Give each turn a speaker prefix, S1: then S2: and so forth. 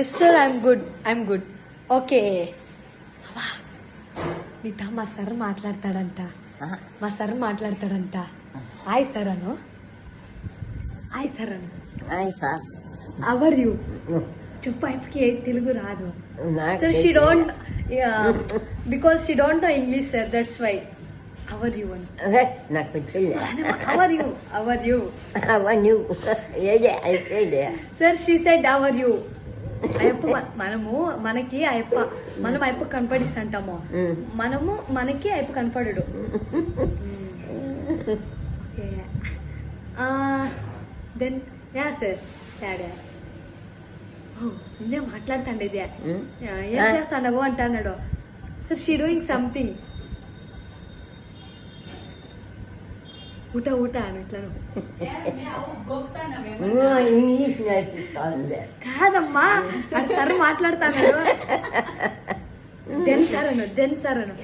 S1: Yes sir I'm good okay. నీతో మా sir మాట్లాడతాడంట. హాయ్ సార్ అను.
S2: Hi sir.
S1: అవర్ యూ చెప్పు. అయిపోయి తెలుగు రాదు sir. She don't because she don't know English sir, that's why. How are you అని.
S2: నాకు వచ్చింది.
S1: అవర్ యూ
S2: అవన్నీ ఏదే అయిపోయింది
S1: sir. She said how are you. Ayyappa మనము మనకి అయ్యప్ప మనం అయ్యప్ప కనపడిస్తుంటాము, మనము మనకి అయ్యప్ప కనపడడు. దెన్ యా సార్ డాడీ నిన్నే మాట్లాడుతాండి. ఇది ఏం చేస్తావు అంటున్నాడు సార్. She doing something. ఊట అని ఇట్లా
S2: ఇంగ్లీష్ నేర్పిస్తుంది
S1: కాదమ్మా. అది సార్ మాట్లాడుతాడు. దెన్ సార్
S2: అను